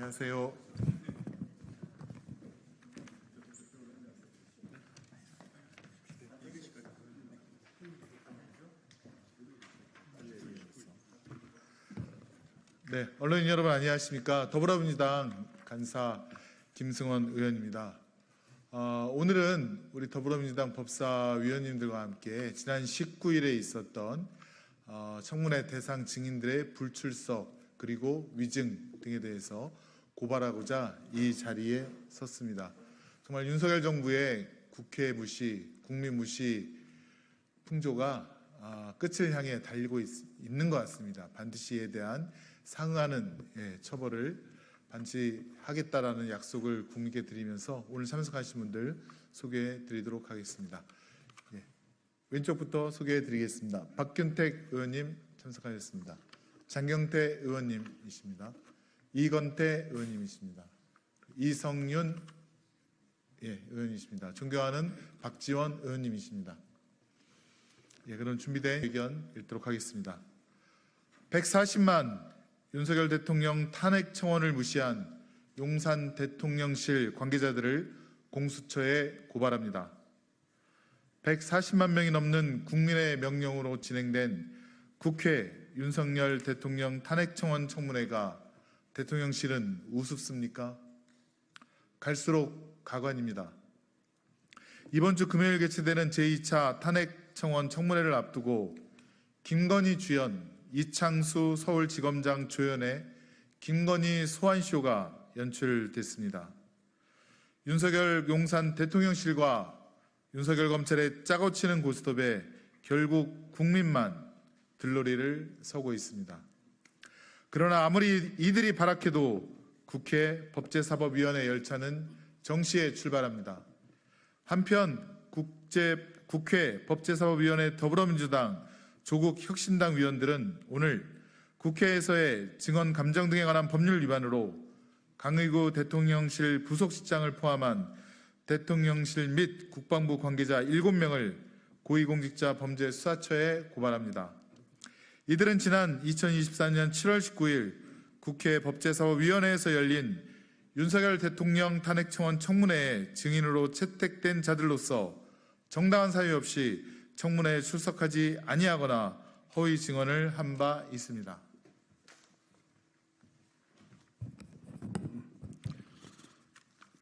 안녕하세요. 네, 언론인 여러분 안녕하십니까? 더불어민주당 간사 김승원 의원입니다. 오늘은 우리 더불어민주당 법사위원님들과 함께 지난 19일에 있었던 청문회 대상 증인들의 불출석 그리고 위증 등에 대해서 고발하고자 이 자리에 섰습니다. 정말 윤석열 정부의 국회 무시, 국민 무시 풍조가 끝을 향해 달리고 있는 것 같습니다. 반드시 이에 대한 상응하는 처벌을 반드시 하겠다라는 약속을 국민께 드리면서 오늘 참석하신 분들 소개해 드리도록 하겠습니다. 왼쪽부터 소개해 드리겠습니다. 박균택 의원님 참석하셨습니다. 장경태 의원님이십니다. 이건태 의원님이십니다. 이성윤 의원이십니다. 존경하는 박지원 의원님이십니다. 그럼 준비된 의견 읽도록 하겠습니다. 140만 윤석열 대통령 탄핵 청원을 무시한 용산 대통령실 관계자들을 공수처에 고발합니다. 140만 명이 넘는 국민의 명령으로 진행된 국회 윤석열 대통령 탄핵 청원 청문회가 대통령실은 우습습니까? 갈수록 가관입니다. 이번 주 금요일 개최되는 제2차 탄핵 청원 청문회를 앞두고 김건희 주연, 이창수 서울지검장 조연의 김건희 소환쇼가 연출됐습니다. 윤석열 용산 대통령실과 윤석열 검찰의 짜고 치는 고스톱에 결국 국민만 들러리를 서고 있습니다. 그러나 아무리 이들이 발악해도 국회 법제사법위원회 열차는 정시에 출발합니다. 한편 국회 법제사법위원회 더불어민주당 조국 혁신당 위원들은 오늘 국회에서의 증언 감정 등에 관한 법률 위반으로 강의구 대통령실 부속실장을 포함한 대통령실 및 국방부 관계자 7명을 고위공직자 범죄수사처에 고발합니다. 이들은 지난 2024년 7월 19일 국회 법제사법위원회에서 열린 윤석열 대통령 탄핵청원 청문회에 증인으로 채택된 자들로서 정당한 사유 없이 청문회에 출석하지 아니하거나 허위 증언을 한 바 있습니다.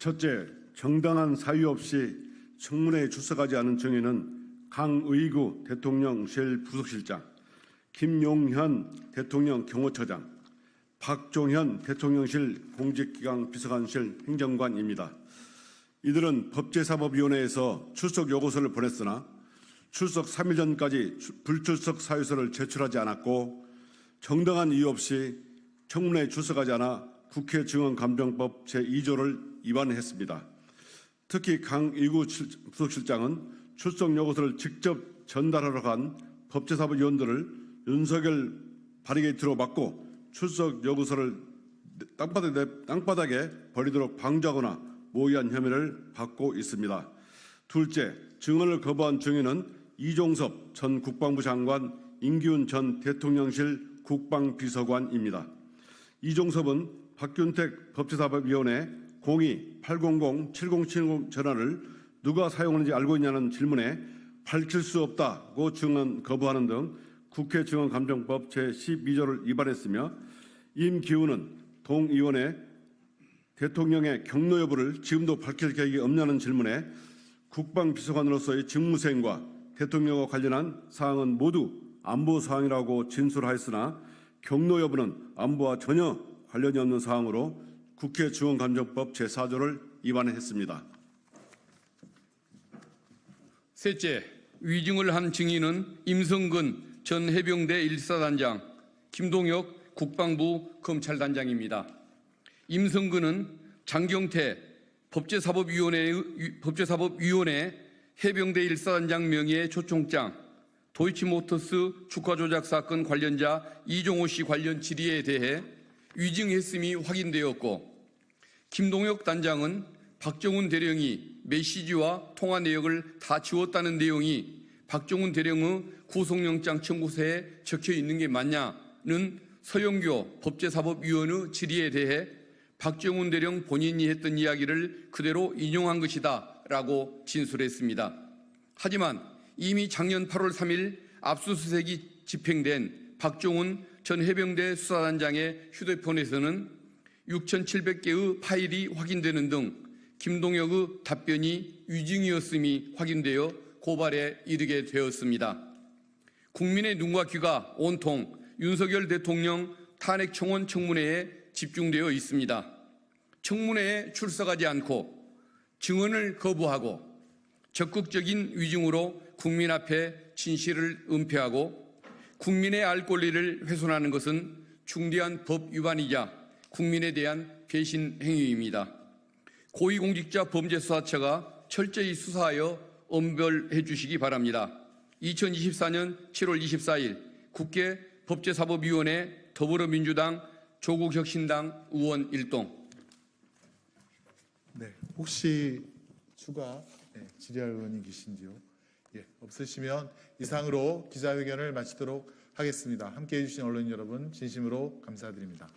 첫째, 정당한 사유 없이 청문회에 출석하지 않은 증인은 강의구 대통령실 부속실장, 김용현 대통령 경호처장, 박종현 대통령실 공직기강 비서관실 행정관입니다. 이들은 법제사법위원회에서 출석 요구서를 보냈으나 출석 3일 전까지 불출석 사유서를 제출하지 않았고 정당한 이유 없이 청문회에 출석하지 않아 국회 증언감정법 제2조를 위반했습니다. 특히 강의구 부속실장은 출석 요구서를 직접 전달하러 간 법제사법위원들을 윤석열 바리게이트로 막고 출석 요구서를 땅바닥에 버리도록 방조하거나 모의한 혐의를 받고 있습니다. 둘째, 증언을 거부한 증인은 이종섭 전 국방부 장관, 임기훈 전 대통령실 국방비서관입니다. 이종섭은 박균택 법제사법위원회 02-800-7070 전화를 누가 사용하는지 알고 있냐는 질문에 밝힐 수 없다고 증언 거부하는 등 국회 증언감정법 제12조를 위반했으며 임기훈은 동의원의 대통령의 경로 여부를 지금도 밝힐 계획이 없냐는 질문에 국방비서관으로서의 직무수행과 대통령과 관련한 사항은 모두 안보 사항이라고 진술하였으나 경로 여부는 안보와 전혀 관련이 없는 사항으로 국회 증언감정법 제4조를 위반했습니다. 셋째, 위증을 한 증인은 임성근 전 해병대 1사단장, 김동혁 국방부 검찰단장입니다. 임성근은 장경태 법제사법위원회 해병대 1사단장 명의의 초청장, 도이치모터스 주가 조작 사건 관련자 이종호 씨 관련 질의에 대해 위증했음이 확인되었고, 김동혁 단장은 박정훈 대령이 메시지와 통화 내역을 다 지웠다는 내용이 박정훈 대령의 구속영장 청구서에 적혀 있는 게 맞냐는 서영교 법제사법위원의 질의에 대해 박정훈 대령 본인이 했던 이야기를 그대로 인용한 것이다 라고 진술했습니다. 하지만 이미 작년 8월 3일 압수수색이 집행된 박종훈 전 해병대 수사단장의 휴대폰에서는 6,700개의 파일이 확인되는 등 김동혁의 답변이 위증이었음이 확인되어 고발에 이르게 되었습니다. 국민의 눈과 귀가 온통 윤석열 대통령 탄핵 청원 청문회에 집중되어 있습니다. 청문회에 출석하지 않고 증언을 거부하고 적극적인 위증으로 국민 앞에 진실을 은폐하고 국민의 알 권리를 훼손하는 것은 중대한 법 위반이자 국민에 대한 배신 행위입니다. 고위공직자범죄수사처가 철저히 수사하여 엄벌해 주시기 바랍니다. 2024년 7월 24일 국회 법제사법위원회 더불어민주당 조국혁신당 의원 일동. 네, 혹시 추가 질의할 의원이 계신지요? 없으시면 이상으로 기자회견을 마치도록 하겠습니다. 함께해 주신 언론인 여러분 진심으로 감사드립니다.